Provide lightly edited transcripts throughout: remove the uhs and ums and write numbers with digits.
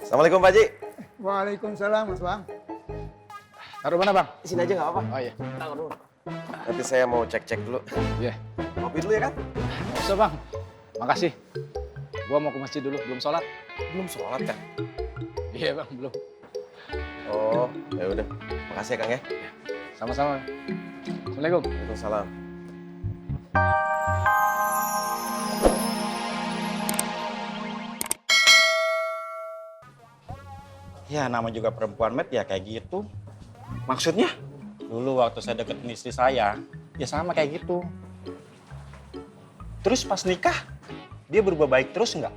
Assalamualaikum Pak Haji. Waalaikumsalam Mas Bang. Taruh mana, Bang? Di sini aja nggak apa-apa. Oh iya. Taruh dulu. Nanti saya mau cek-cek dulu. Iya. Kopi dulu ya kan? Nggak usah, Bang. Makasih. Gua mau ke masjid dulu, belum sholat. Belum sholat kan? Iya, Bang, belum. Oh, ya udah. Makasih ya Kang ya. Sama-sama. Assalamualaikum. Waalaikumsalam. Ya, nama juga perempuan met ya kayak gitu. Maksudnya? Dulu waktu saya deketin istri saya, ya sama kayak gitu. Terus pas nikah, dia berubah baik terus nggak?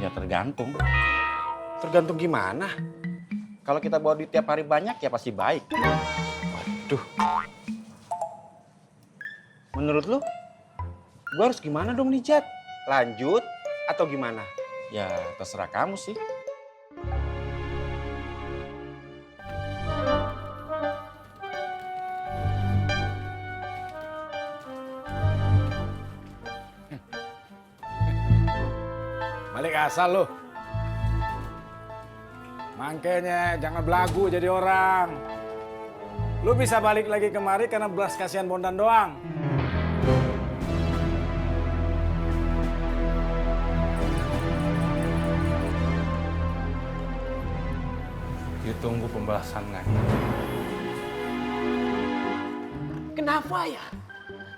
Ya tergantung. Tergantung gimana? Kalau kita bawa duit tiap hari banyak ya pasti baik. Waduh. Menurut lu, gua harus gimana dong nih Jat? Lanjut atau gimana? Ya terserah kamu sih. Balik asal lu. Makanya jangan belagu jadi orang. Lu bisa balik lagi kemari karena belas kasihan Bondan doang. Ditunggu pembalasannya. Kenapa ya?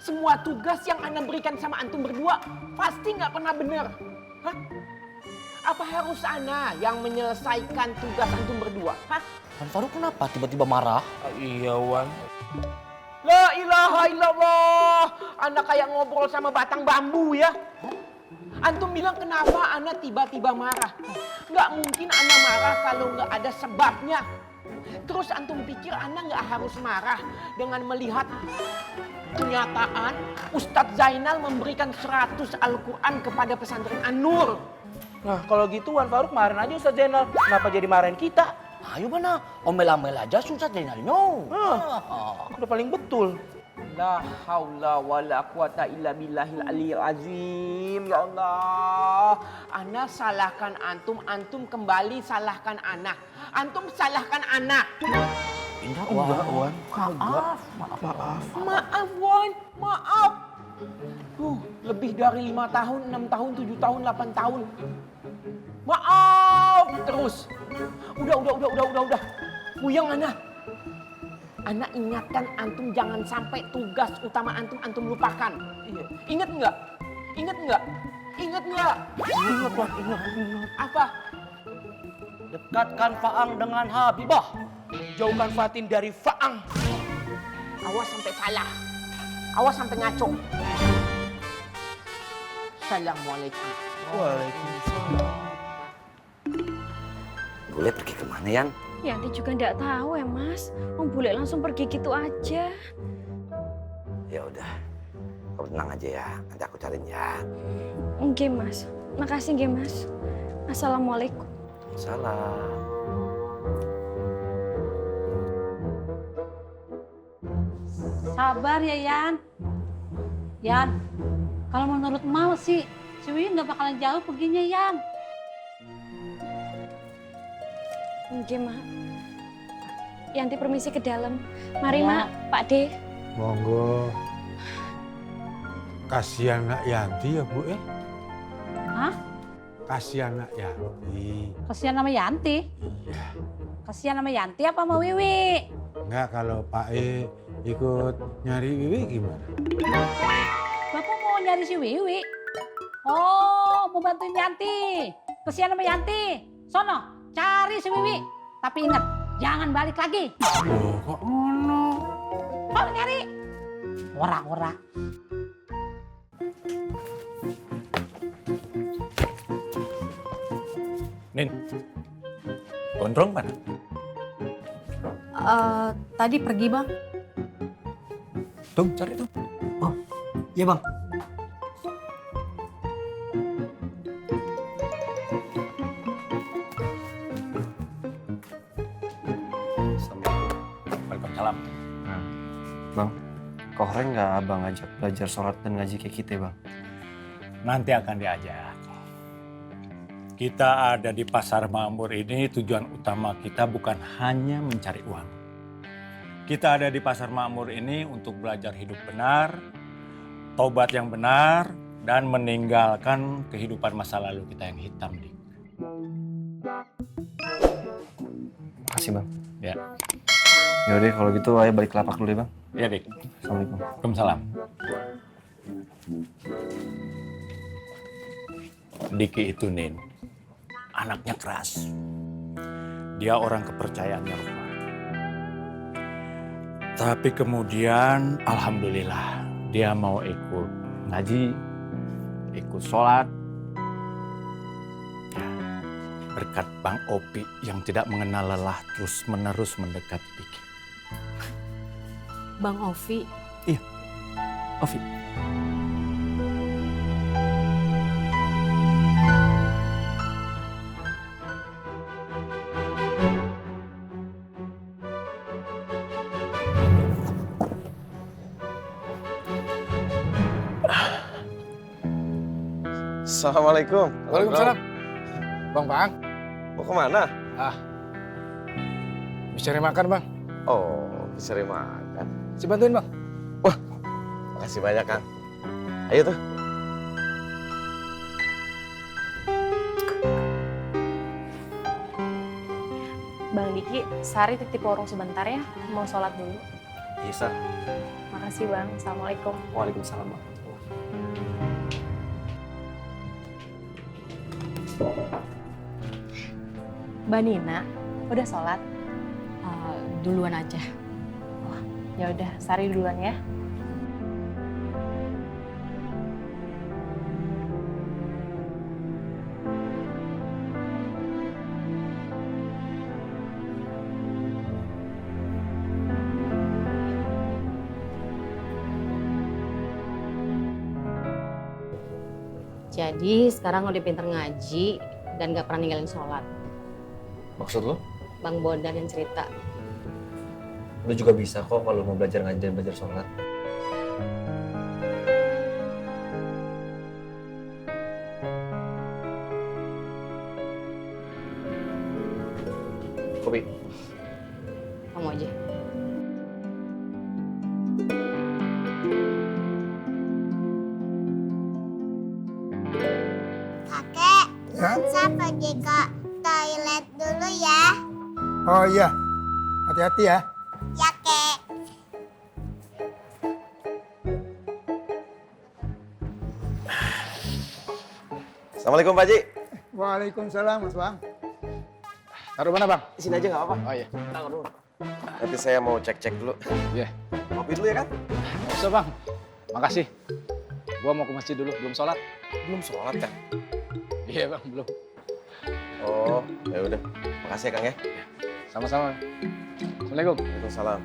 Semua tugas yang Ana berikan sama antum berdua pasti nggak pernah benar. Hah? Apa harus Ana yang menyelesaikan tugas antum berdua? Hah? Wan Faruk kenapa tiba-tiba marah? Iya, Wan. La ilaha illallah. Ana kayak ngobrol sama batang bambu ya. Antum bilang kenapa Ana tiba-tiba marah? Nggak mungkin Ana marah kalau nggak ada sebabnya. Terus antum pikir Ana nggak harus marah dengan melihat kenyataan Ustadz Zainal memberikan 100 Al-Quran kepada pesantren An-Nur. Nah kalau gitu Wan Faruk marahin aja Ustadz Zainal. Kenapa jadi marahin kita? Ayo mana, omel-omel aja Ustadz Zainalnya. Udah paling betul. La haula wa la quwata illa billahil aliyil azim. Ya Allah. Ana salahkan antum, antum kembali salahkan ana. Antum salahkan ana. Enggak Wan. Maaf. Maaf Wan, maaf. Lebih dari 5 tahun, 6 tahun, 7 tahun, 8 tahun. Maaf terus. Udah. Puyeng ana. Ana ingatkan antum jangan sampai tugas utama antum lupakan. Ingat nggak? Ingat nggak? Ingat Wan, ingat. Apa? Dekatkan Faang dengan Habibah. Jauhkan Fatin dari Faang. Awas sampai salah. Awas sampai ngaco. Assalamualaikum. Waalaikumsalam. Bule pergi kemana, Yang? Yanti juga nggak tahu ya Mas. Om Bule langsung pergi gitu aja. Ya udah, kamu tenang aja ya. Nanti aku cariin ya. Oke Mas. Makasih nggih Mas. Assalamualaikum. Salam. Sabar ya Yan. Yan, kalau menurut Mau sih, si Wiwi nggak bakalan jauh perginya Yan. Oke Mak. Yanti permisi ke dalam. Mari Ya. Mak, Pak D. Monggo. Kasihan Nak Yanti ya Bu ya. Hah? Kasihan Nak Yanti. Kasihan sama Yanti? Iya. Kasihan sama Yanti apa sama Wiwi? Enggak kalau Pak E ikut nyari Wiwi gimana? Bapak mau nyari si Wiwi? Oh, mau bantuin Yanti. Kasihan sama Yanti. Sono, cari si Wiwi. Tapi ingat, jangan balik lagi. Oh kok ngono? Mau nyari? Ora. Nin, gondrong mana? Tadi pergi Bang. Tuh, cari tuh. Iya Bang. Waalaikumsalam. Bang, Kohreng nggak abang ngajak belajar sholat dan ngaji kayak kita bang? Nanti akan diajak. Kita ada di Pasar Makmur ini tujuan utama kita bukan hanya mencari uang. Kita ada di Pasar Makmur ini untuk belajar hidup benar, tobat yang benar, dan meninggalkan kehidupan masa lalu kita yang hitam, Dik. Makasih Bang. Ya, Yaudah kalau gitu ayo balik ke lapak dulu ya Bang. ya Dik. Assalamualaikum. Waalaikumsalam. Diki itu Nin, anaknya keras. Dia orang kepercayaannya Rahman. Tapi kemudian alhamdulillah dia mau ikut ngaji, ikut sholat. Ya, berkat Bang Opi yang tidak mengenal lelah terus menerus mendekati Diki. Bang Ovi, Iya, Ovi. Assalamualaikum. Waalaikumsalam. Bang, Mau kemana? bisa cari makan Bang. Oh, bisa cari makan. Saya bantuin Bang. Makasih banyak, Kang. Ayo tuh. Bang Diki, Sari titip warung sebentar ya, mau sholat dulu. Bisa. Makasih Bang, Assalamualaikum. Waalaikumsalam Bang. Mbak Nina, udah sholat? Duluan aja. Ya udah, Sari duluan ya. Jadi sekarang udah pinter ngaji dan gak pernah ninggalin sholat. Maksud lo? Bang Bondan yang cerita. Lo juga bisa kok kalau mau belajar ngaji dan belajar sholat. Kopi. Kamu aja. Kakek, saya pergi ke toilet dulu ya. Oh iya, hati-hati ya. Ya, Kek. Assalamualaikum, Pak Haji. Waalaikumsalam Mas Bang. Taruh mana Bang? Di sini aja nggak apa-apa. Oh iya. Nanti saya mau cek-cek dulu. Iya. Kopi dulu ya, kan? Nggak usah Bang. Makasih. Gua mau ke masjid dulu, belum sholat. Belum sholat, kan? Iya Bang, belum. Oh, ya udah. Makasih ya, Kang ya. Sama-sama. Assalamualaikum. Waalaikumsalam.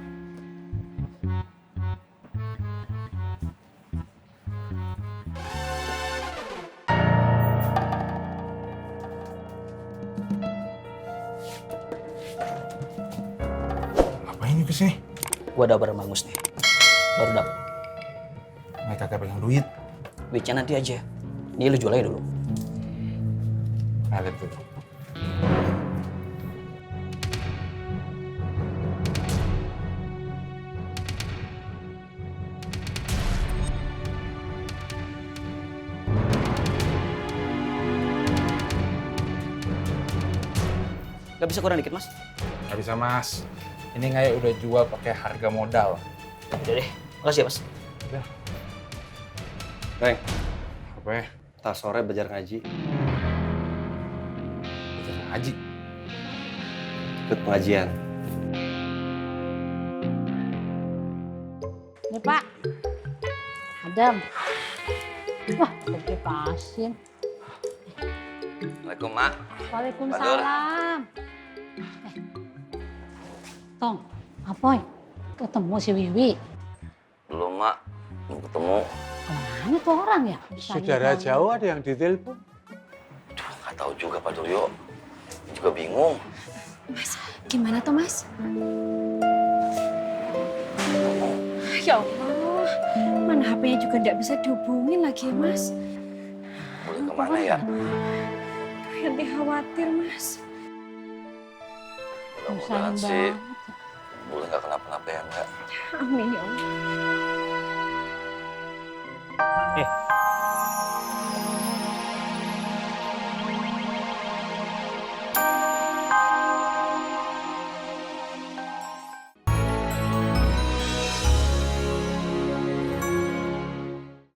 Ngapain ini kesini? Gua ada barang bagus nih. Baru dapet. Nggak kagak pegang duit. Duitnya nanti aja. Ini lu jual aja dulu. Nah, lihat dulu. Gak bisa kurang dikit, Mas? Nggak bisa Mas. Ini Ngaya udah jual pakai harga modal. Udah deh. Makasih ya, Mas. Reng, Apa ya? ntar sore belajar ngaji. Belajar ngaji. Ikut pengajian. Ini Pak. Adam. Wah, pergi pasien. Assalamualaikum, Mak. Waalaikumsalam. Tong, Apoy, ketemu si Wiwi. Belum, Mak. Mau ketemu. Kemana tuh orang ya? Saudara jauh ada yang ditelepon. Duh, nggak tahu juga, Pak Duryo. Juga bingung. Mas, gimana tuh Mas? Ya Allah, mana HP-nya juga nggak bisa dihubungin lagi Mas. Boleh kemana ya? Yanti khawatir, Mas. Mudah-mudahan sih Bule nggak kenapa-napa ya, enggak. Amin ya Allah.